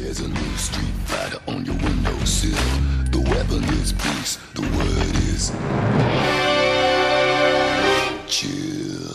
There's a new street fighter on your windowsill. The weapon is peace, the word is chill.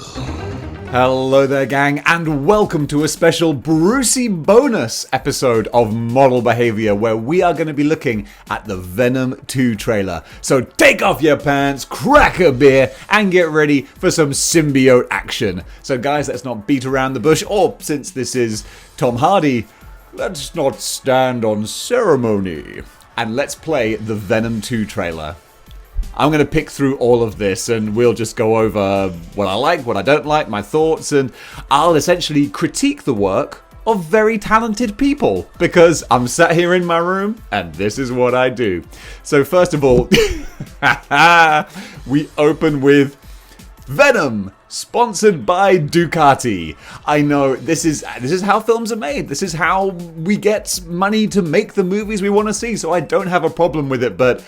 Hello there, gang, and welcome to a special Brucey bonus episode of Model Behaviour, where we are going to be looking at the Venom 2 trailer. So take off your pants, crack a beer, and get ready for some symbiote action. So guys, let's not beat around the bush, or since this is Tom Hardy, let's not stand on ceremony. And let's play the Venom 2 trailer. I'm going to pick through all of this and we'll just go over what I like, what I don't like, my thoughts, and I'll essentially critique the work of very talented people because I'm sat here in my room and this is what I do. So first of all, we open with Venom, sponsored by Ducati. I know this is how films are made. This is how we get money to make the movies we want to see. So I don't have a problem with it, but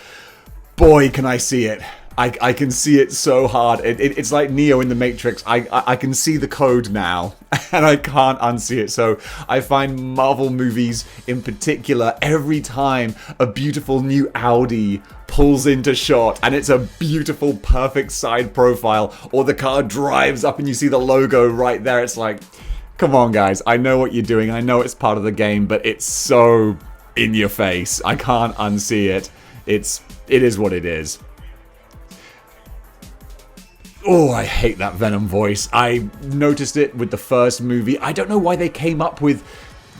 boy, can I see it. I can see it so hard. It's like Neo in the Matrix. I can see the code now, and I can't unsee it. So I find Marvel movies in particular, every time a beautiful new Audi pulls into shot, and it's a beautiful, perfect side profile, or the car drives up and you see the logo right there, it's like, come on guys, I know what you're doing. I know it's part of the game, but it's so in your face. I can't unsee it. It is what it is. Oh, I hate that Venom voice. I noticed it with the first movie. I don't know why they came up with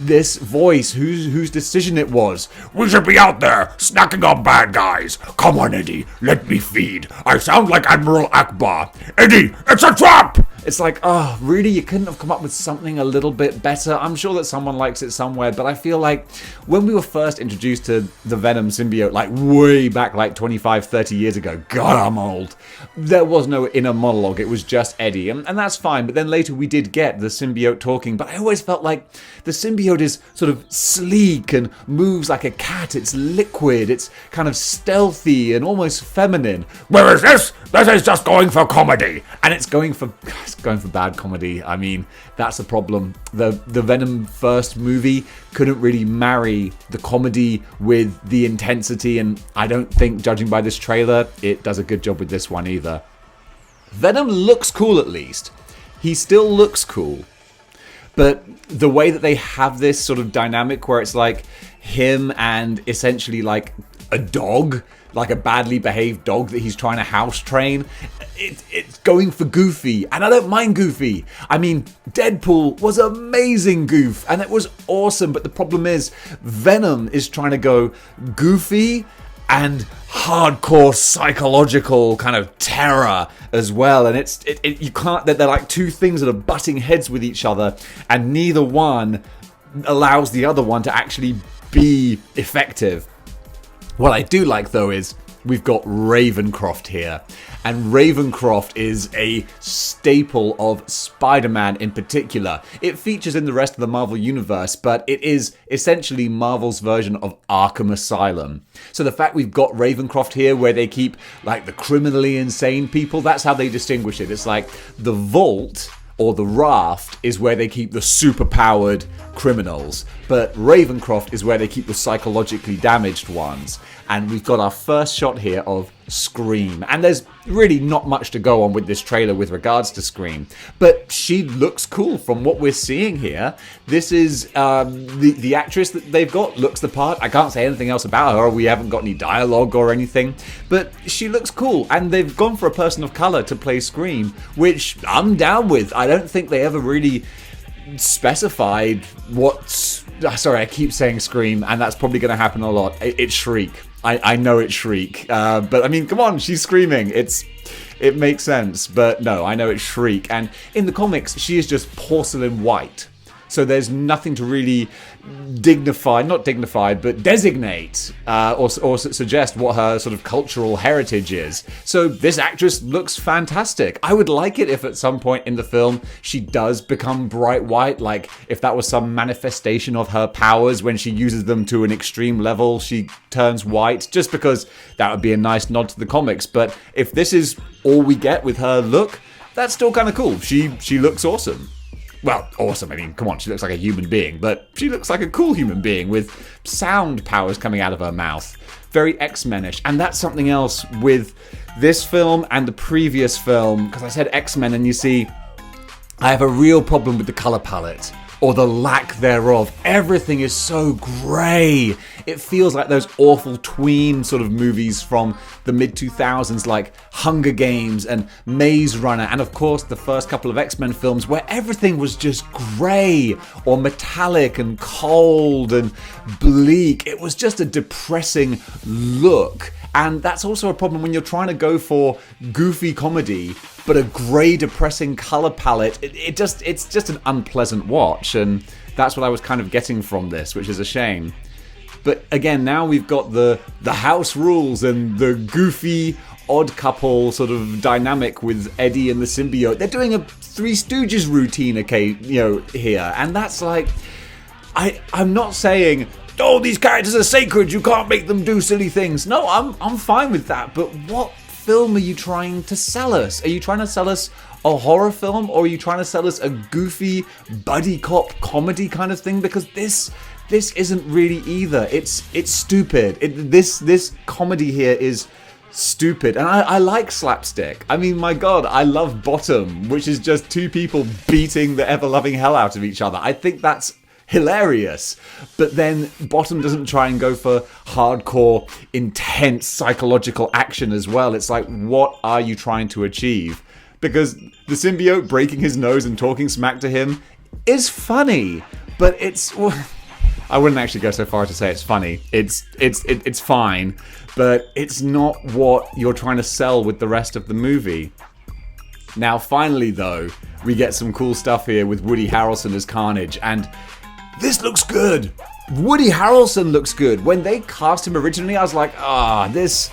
this voice, whose decision it was. We should be out there, snacking on bad guys. Come on, Eddie, let me feed. I sound like Admiral Akbar. Eddie, it's a trap! It's like, oh, really? You couldn't have come up with something a little bit better? I'm sure that someone likes it somewhere, but I feel like when we were first introduced to the Venom symbiote, like way back, like 25, 30 years ago, God, I'm old, there was no inner monologue. It was just Eddie, and that's fine. But then later we did get the symbiote talking, but I always felt like the symbiote is sort of sleek and moves like a cat. It's liquid. It's kind of stealthy and almost feminine. Where is this? This is just going for comedy. And it's going for bad comedy. I mean, that's the problem. The Venom first movie couldn't really marry the comedy with the intensity, and I don't think, judging by this trailer, it does a good job with this one either. Venom looks cool, at least. He still looks cool. But the way that they have this sort of dynamic where it's like him and essentially like a dog, like a badly behaved dog that he's trying to house train, it's going for goofy, and I don't mind goofy. I mean, Deadpool was amazing goof, and it was awesome, but the problem is Venom is trying to go goofy and hardcore psychological kind of terror as well, and you can't. They're like two things that are butting heads with each other, and neither one allows the other one to actually be effective. What I do like though is we've got Ravencroft here, and Ravencroft is a staple of Spider-Man in particular. It features in the rest of the Marvel universe, but it is essentially Marvel's version of Arkham Asylum. So the fact we've got Ravencroft here where they keep like the criminally insane people, that's how they distinguish it. It's like the vault or the raft is where they keep the super-powered criminals, but Ravencroft is where they keep the psychologically damaged ones. And we've got our first shot here of Scream, and there's really not much to go on with this trailer with regards to Scream, but she looks cool from what we're seeing here. This is the actress that they've got looks the part. I can't say anything else about her. We haven't got any dialogue or anything, but she looks cool, and they've gone for a person of color to play Scream, which I'm down with. I don't think they ever really specified what's... Sorry, I keep saying Scream, and that's probably going to happen a lot. It's Shriek. I know it's Shriek, but I mean, come on, she's screaming. It makes sense, but no, I know it's Shriek. And in the comics, she is just porcelain white. So there's nothing to really not dignified, but designate or suggest what her sort of cultural heritage is. So this actress looks fantastic. I would like it if at some point in the film she does become bright white, like if that was some manifestation of her powers when she uses them to an extreme level, she turns white, just because that would be a nice nod to the comics. But if this is all we get with her look, that's still kind of cool. She looks awesome. well, awesome. I mean, come on, she looks like a human being, but she looks like a cool human being with sound powers coming out of her mouth. Very X-Men-ish. And that's something else with this film and the previous film, because I said X-Men, and you see, I have a real problem with the color palette, or the lack thereof. Everything is so grey. It feels like those awful tween sort of movies from the mid-2000s, like Hunger Games and Maze Runner, and of course the first couple of X-Men films where everything was just grey or metallic and cold and bleak. It was just a depressing look. And that's also a problem when you're trying to go for goofy comedy, but a grey, depressing colour palette. It's just an unpleasant watch, and that's what I was kind of getting from this, which is a shame. But again, now we've got the house rules and the goofy, odd couple sort of dynamic with Eddie and the symbiote. They're doing a Three Stooges routine, okay, here, and that's like, I'm not saying, oh, these characters are sacred, you can't make them do silly things. No, I'm fine with that, but what film are you trying to sell us? Are you trying to sell us a horror film, or are you trying to sell us a goofy buddy cop comedy kind of thing? Because this isn't really either. It's stupid. This comedy here is stupid, and I like slapstick. I mean, my god, I love Bottom, which is just two people beating the ever-loving hell out of each other. I think that's hilarious. But then Bottom doesn't try and go for hardcore, intense psychological action as well. It's like, what are you trying to achieve? Because the symbiote breaking his nose and talking smack to him is funny, but it's... I wouldn't actually go so far as to say it's funny. It's fine, but it's not what you're trying to sell with the rest of the movie. Now, finally, though, we get some cool stuff here with Woody Harrelson as Carnage, and this looks good. Woody Harrelson looks good. When they cast him originally, I was like, this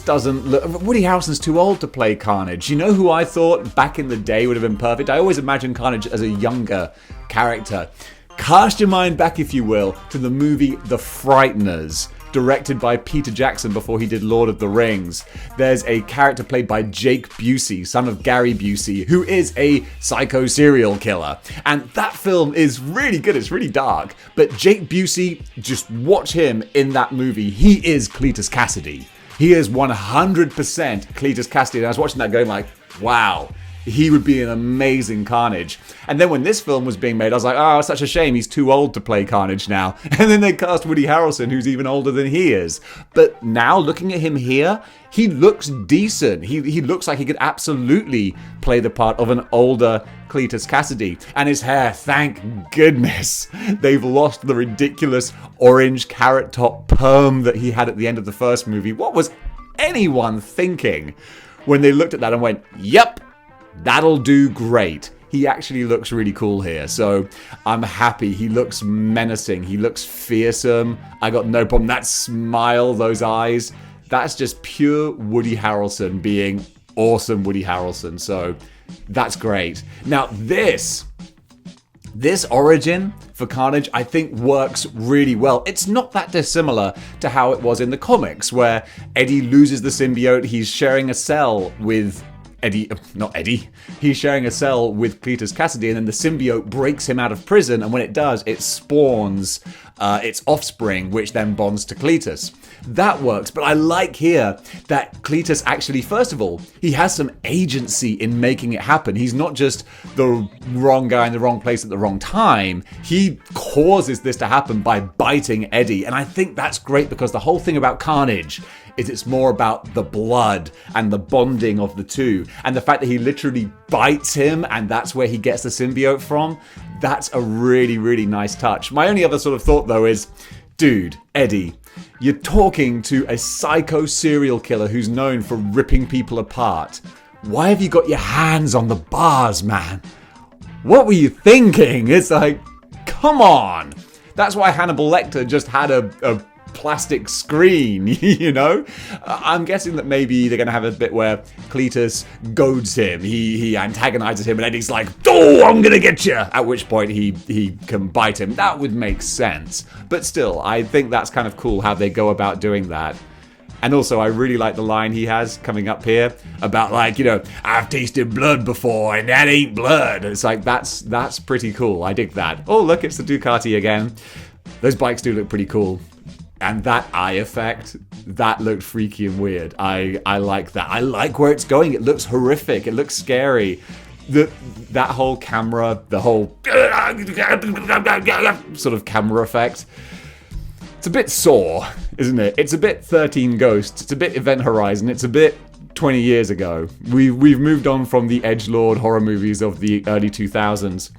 doesn't look... Woody Harrelson's too old to play Carnage. You know who I thought back in the day would have been perfect? I always imagined Carnage as a younger character. Cast your mind back, if you will, to the movie The Frighteners, directed by Peter Jackson before he did Lord of the Rings. There's a character played by Jake Busey, son of Gary Busey, who is a psycho serial killer. And that film is really good, it's really dark. But Jake Busey, just watch him in that movie. He is Cletus Cassidy. He is 100% Cletus Cassidy. And I was watching that going like, wow. He would be an amazing Carnage. And then when this film was being made, I was like, oh, it's such a shame. He's too old to play Carnage now. And then they cast Woody Harrelson, who's even older than he is. But now, looking at him here, he looks decent. He looks like he could absolutely play the part of an older Cletus Cassidy. And his hair, thank goodness, they've lost the ridiculous orange carrot top perm that he had at the end of the first movie. What was anyone thinking when they looked at that and went, yep, that'll do great. He actually looks really cool here, so I'm happy. He looks menacing. He looks fearsome. I got no problem. That smile, those eyes, that's just pure Woody Harrelson being awesome Woody Harrelson, so that's great. Now, this origin for Carnage, I think, works really well. It's not that dissimilar to how it was in the comics, where Eddie loses the symbiote. He's sharing a cell with he's sharing a cell with Cletus Cassidy, and then the symbiote breaks him out of prison, and when it does, it spawns its offspring, which then bonds to Cletus. That works, but I like here that Cletus actually, first of all, he has some agency in making it happen. He's not just the wrong guy in the wrong place at the wrong time. He causes this to happen by biting Eddie, and I think that's great because the whole thing about Carnage is it's more about the blood and the bonding of the two, and the fact that he literally bites him and that's where he gets the symbiote from. That's a really, really nice touch. My only other sort of thought though is, dude, Eddie, you're talking to a psycho serial killer who's known for ripping people apart. Why have you got your hands on the bars, man? What were you thinking? It's like, come on. That's why Hannibal Lecter just had a plastic screen, you know? I'm guessing that maybe they're going to have a bit where Cletus goads him, he antagonizes him, and Eddie's like, oh, I'm going to get you! At which point he can bite him. That would make sense. But still, I think that's kind of cool how they go about doing that. And also, I really like the line he has coming up here about like, I've tasted blood before and that ain't blood. It's like, that's pretty cool. I dig that. Oh, look, it's the Ducati again. Those bikes do look pretty cool. And that eye effect, that looked freaky and weird. I like that. I like where it's going. It looks horrific. It looks scary. That whole camera, the whole sort of camera effect, it's a bit Saw, isn't it? It's a bit 13 Ghosts. It's a bit Event Horizon. It's a bit 20 years ago. We've moved on from the edgelord horror movies of the early 2000s.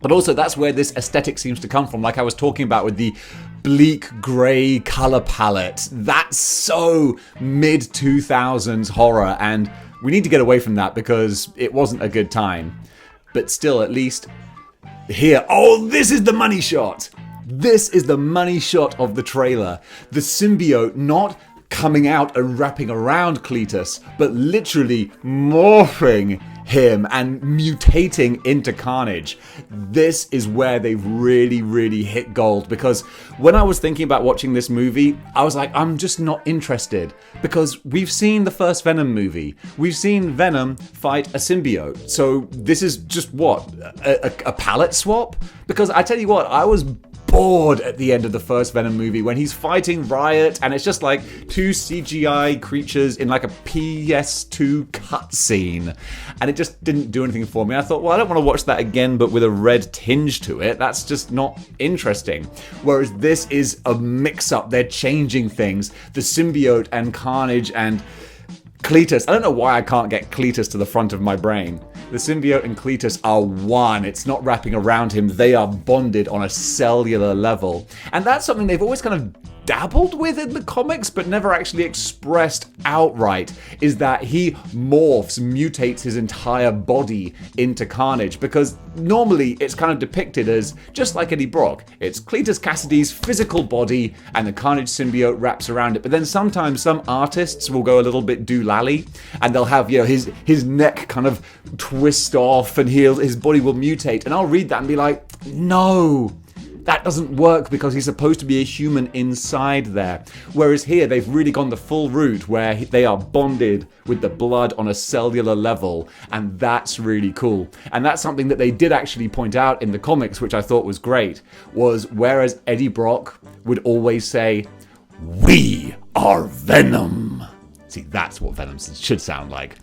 But also, that's where this aesthetic seems to come from. Like I was talking about with the bleak grey color palette. That's so mid-2000s horror, and we need to get away from that because it wasn't a good time. But still, at least here... Oh, this is the money shot! This is the money shot of the trailer. The symbiote not coming out and wrapping around Cletus, but literally morphing him and mutating into Carnage. This is where they've really, really hit gold, because when I was thinking about watching this movie, I was like, I'm just not interested, because we've seen the first Venom movie. We've seen Venom fight a symbiote. So this is just what? A palette swap? Because I tell you what, I was bored at the end of the first Venom movie when he's fighting Riot and it's just like two CGI creatures in like a PS2 cutscene, and it just didn't do anything for me. I thought, well, I don't want to watch that again but with a red tinge to it. That's just not interesting. Whereas this is a mix-up. They're changing things. The symbiote and Carnage and Cletus. I don't know why I can't get Cletus to the front of my brain. The symbiote and Cletus are one. It's not wrapping around him. They are bonded on a cellular level. And that's something they've always kind of dabbled with in the comics, but never actually expressed outright, is that he morphs, mutates his entire body into Carnage, because normally it's kind of depicted as just like Eddie Brock. It's Cletus Cassidy's physical body and the Carnage symbiote wraps around it. But then sometimes some artists will go a little bit doolally and they'll have, his neck kind of twist off and his body will mutate. And I'll read that and be like, no, that doesn't work because he's supposed to be a human inside there. Whereas here, they've really gone the full route where they are bonded with the blood on a cellular level, and that's really cool. And that's something that they did actually point out in the comics, which I thought was great, was whereas Eddie Brock would always say, "We are Venom." See, that's what Venom should sound like.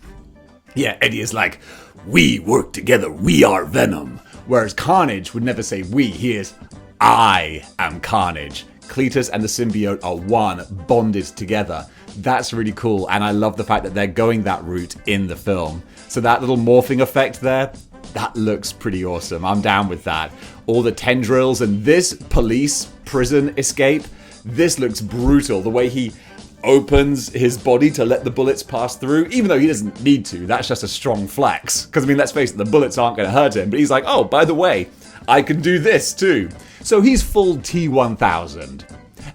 Yeah, Eddie is like, "We work together, we are Venom." Whereas Carnage would never say we, he is, "I am Carnage." Cletus and the symbiote are one, bonded together. That's really cool, and I love the fact that they're going that route in the film. So that little morphing effect there, that looks pretty awesome. I'm down with that. All the tendrils and this police prison escape, this looks brutal. The way he opens his body to let the bullets pass through, even though he doesn't need to. That's just a strong flex. Because, let's face it, the bullets aren't going to hurt him. But he's like, oh, by the way, I can do this too. So he's full T-1000.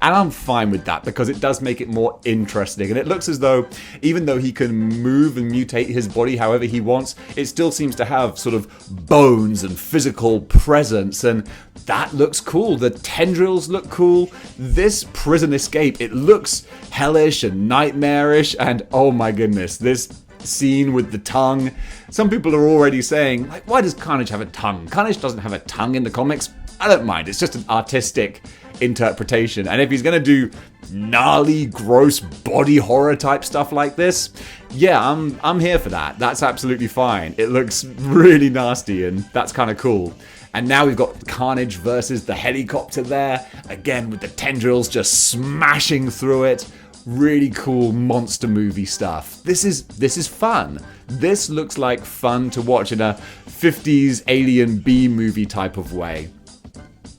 And I'm fine with that because it does make it more interesting. And it looks as though, even though he can move and mutate his body however he wants, it still seems to have sort of bones and physical presence. And that looks cool. The tendrils look cool. This prison escape, it looks hellish and nightmarish. And oh my goodness, this scene with the tongue. Some people are already saying, like, why does Carnage have a tongue? Carnage doesn't have a tongue in the comics. I don't mind. It's just an artistic interpretation. And if he's going to do gnarly, gross body horror type stuff like this, yeah, I'm here for that. That's absolutely fine. It looks really nasty and that's kind of cool. And now we've got Carnage versus the helicopter there, again with the tendrils just smashing through it. Really cool monster movie stuff. This is fun. This looks like fun to watch in a 50s alien B movie type of way.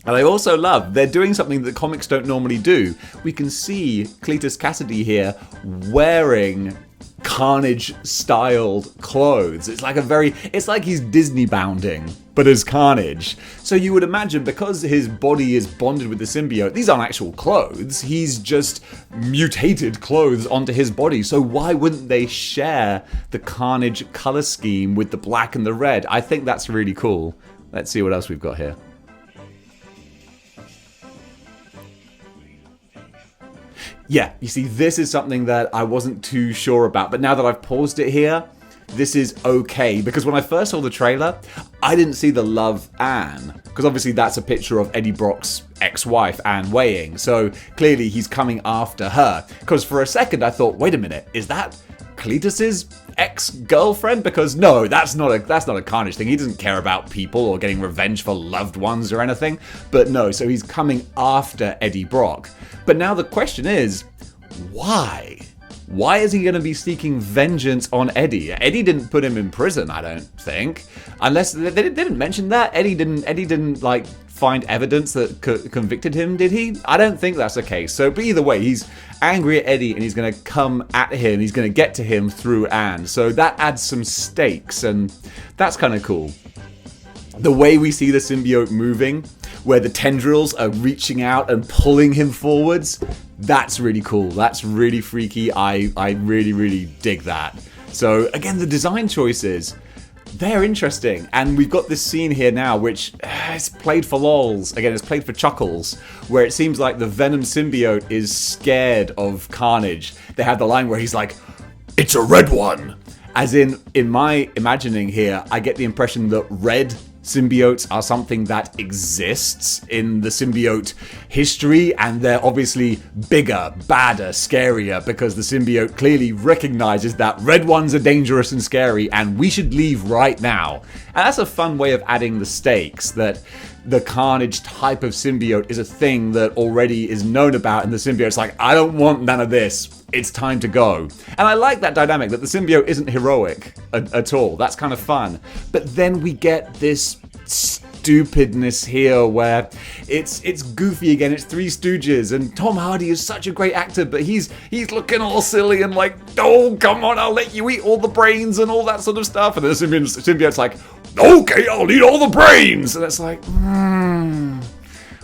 And I also love, they're doing something that comics don't normally do. We can see Cletus Cassidy here wearing Carnage-styled clothes. It's like he's Disney bounding, but as Carnage. So you would imagine, because his body is bonded with the symbiote, these aren't actual clothes. He's just mutated clothes onto his body. So why wouldn't they share the Carnage color scheme with the black and the red? I think that's really cool. Let's see what else we've got here. Yeah, you see, this is something that I wasn't too sure about, but now that I've paused it here, this is okay, because when I first saw the trailer, I didn't see the Love Anne, because obviously that's a picture of Eddie Brock's ex-wife, Anne Weying, so clearly he's coming after her, because for a second I thought, wait a minute, is that Cletus's ex-girlfriend? Because no, that's not a Carnage thing. He doesn't care about people or getting revenge for loved ones or anything, but no, so he's coming after Eddie Brock. But now the question is, why? Why is he going to be seeking vengeance on Eddie? Eddie didn't put him in prison, I don't think. Unless they didn't mention that. Eddie didn't like find evidence that convicted him, did he? I don't think that's the case. So, but either way, he's angry at Eddie and he's going to come at him. He's going to get to him through Anne. So that adds some stakes, and that's kind of cool. The way we see the symbiote moving, where the tendrils are reaching out and pulling him forwards, that's really cool. That's really freaky. I really, really dig that. So again, the design choices, they're interesting. And we've got this scene here now, which is played for lols. Again, it's played for chuckles, where it seems like the Venom symbiote is scared of Carnage. They have the line where he's like, "It's a red one." As in my imagining here, I get the impression that red symbiotes are something that exists in the symbiote history, and they're obviously bigger, badder, scarier, because the symbiote clearly recognizes that red ones are dangerous and scary and we should leave right now. And that's a fun way of adding the stakes, that the Carnage type of symbiote is a thing that already is known about, and the symbiote's like, I don't want none of this. It's time to go. And I like that dynamic, that the symbiote isn't heroic at all. That's kind of fun. But then we get this stupidness here where it's goofy again. It's Three Stooges, and Tom Hardy is such a great actor, but he's looking all silly and like, oh, come on, I'll let you eat all the brains and all that sort of stuff. And the symbiote's like, okay, I'll eat all the brains. And it's like,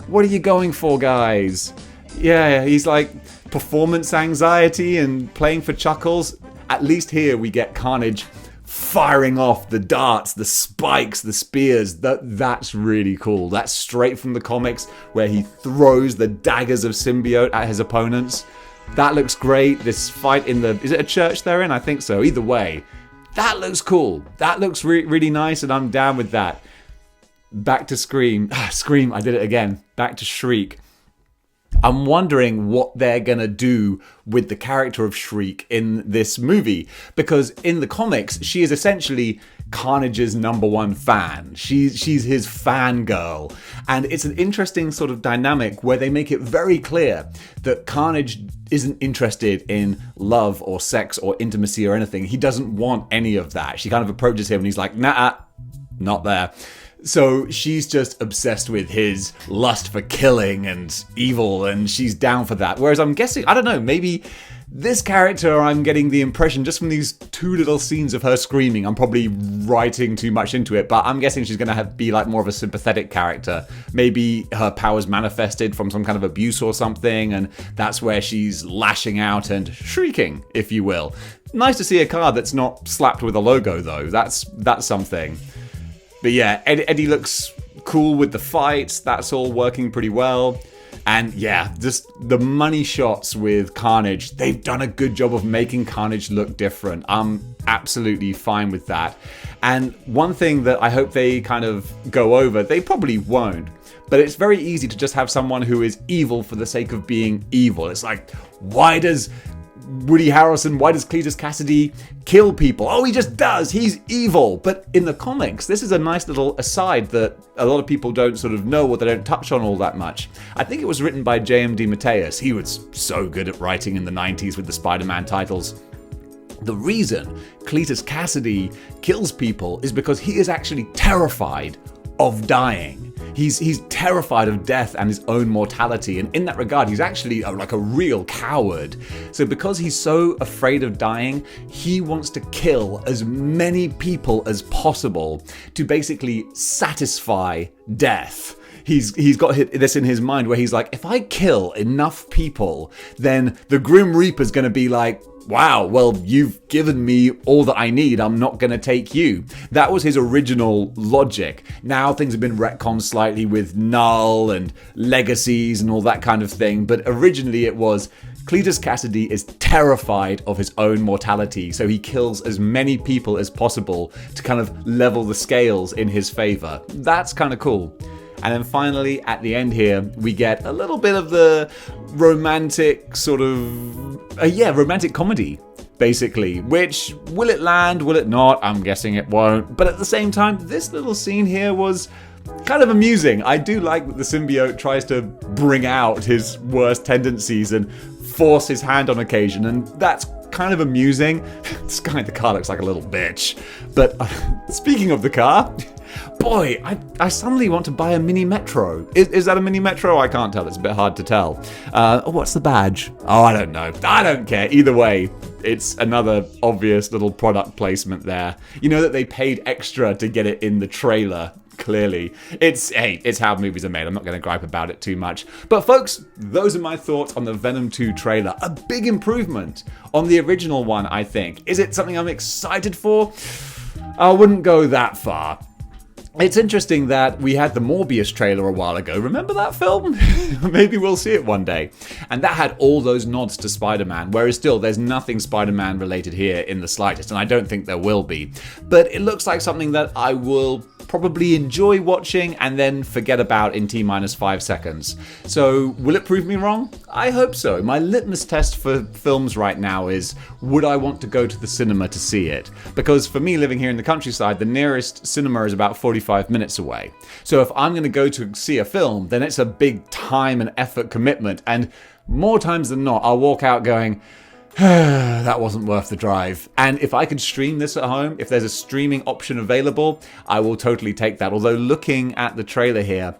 what are you going for, guys? Yeah, he's like performance anxiety and playing for chuckles. At least here we get Carnage firing off the darts, the spikes, the spears. That's really cool. That's straight from the comics, where he throws the daggers of symbiote at his opponents. That looks great. This fight in is it a church they're in? I think so. Either way, that looks cool. That looks really nice, and I'm down with that. Back to Scream. Scream, I did it again. Back to Shriek. I'm wondering what they're going to do with the character of Shriek in this movie, because in the comics, she is essentially Carnage's #1 fan. She's his fangirl, and it's an interesting sort of dynamic where they make it very clear that Carnage isn't interested in love or sex or intimacy or anything. He doesn't want any of that. She kind of approaches him and he's like, nah, not there. So she's just obsessed with his lust for killing and evil, and she's down for that. Whereas I'm guessing, I don't know, maybe this character, I'm getting the impression just from these two little scenes of her screaming, I'm probably writing too much into it, but I'm guessing she's going to be like more of a sympathetic character. Maybe her powers manifested from some kind of abuse or something, and that's where she's lashing out and shrieking, if you will. Nice to see a card that's not slapped with a logo, though. That's something. But yeah, Eddie looks cool with the fights. That's all working pretty well. And yeah, just the money shots with Carnage. They've done a good job of making Carnage look different. I'm absolutely fine with that. And one thing that I hope they kind of go over, they probably won't, but it's very easy to just have someone who is evil for the sake of being evil. It's like, why does Woody Harrelson, why does Cletus Cassidy kill people? Oh, he just does. He's evil. But in the comics, this is a nice little aside that a lot of people don't sort of know, or they don't touch on all that much. I think it was written by J.M. DeMatteis. He was so good at writing in the 90s with the Spider-Man titles. The reason Cletus Cassidy kills people is because he is actually terrified of dying. He's terrified of death and his own mortality, and in that regard, he's actually like a real coward. So because he's so afraid of dying, he wants to kill as many people as possible to basically satisfy death. He's got this in his mind where he's like, if I kill enough people, then the Grim Reaper's going to be like, wow, well, you've given me all that I need. I'm not going to take you. That was his original logic. Now things have been retconned slightly with Null and legacies and all that kind of thing. But originally it was Cletus Cassidy is terrified of his own mortality, so he kills as many people as possible to kind of level the scales in his favor. That's kind of cool. And then finally, at the end here, we get a little bit of the romantic sort of, romantic comedy, basically. Which, will it land, will it not? I'm guessing it won't. But at the same time, this little scene here was kind of amusing. I do like that the symbiote tries to bring out his worst tendencies and force his hand on occasion, and that's kind of amusing. This guy in the car looks like a little bitch. But speaking of the car, boy, I suddenly want to buy a mini Metro. Is that a mini Metro? I can't tell. It's a bit hard to tell. What's the badge? Oh, I don't know. I don't care. Either way, it's another obvious little product placement there. You know that they paid extra to get it in the trailer. Clearly. It's how movies are made. I'm not going to gripe about it too much. But folks, those are my thoughts on the Venom 2 trailer. A big improvement on the original one, I think. Is it something I'm excited for? I wouldn't go that far. It's interesting that we had the Morbius trailer a while ago. Remember that film? Maybe we'll see it one day. And that had all those nods to Spider-Man, whereas still there's nothing Spider-Man related here in the slightest, and I don't think there will be. But it looks like something that I will probably enjoy watching and then forget about in T-minus 5 seconds. So, will it prove me wrong? I hope so. My litmus test for films right now is, would I want to go to the cinema to see it? Because for me, living here in the countryside, the nearest cinema is about 45 minutes away. So if I'm going to go to see a film, then it's a big time and effort commitment, and more times than not, I'll walk out going, that wasn't worth the drive. And if I could stream this at home, if there's a streaming option available, I will totally take that. Although looking at the trailer here,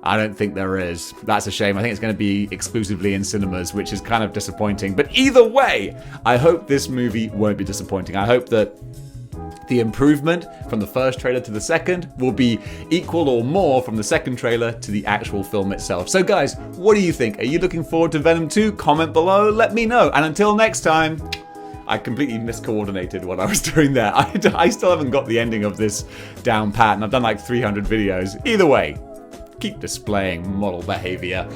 I don't think there is. That's a shame. I think it's going to be exclusively in cinemas, which is kind of disappointing. But either way, I hope this movie won't be disappointing. I hope that the improvement from the first trailer to the second will be equal or more from the second trailer to the actual film itself. So guys, what do you think? Are you looking forward to Venom 2? Comment below, let me know. And until next time, I completely miscoordinated what I was doing there. I still haven't got the ending of this down pat, and I've done like 300 videos. Either way, keep displaying model behavior.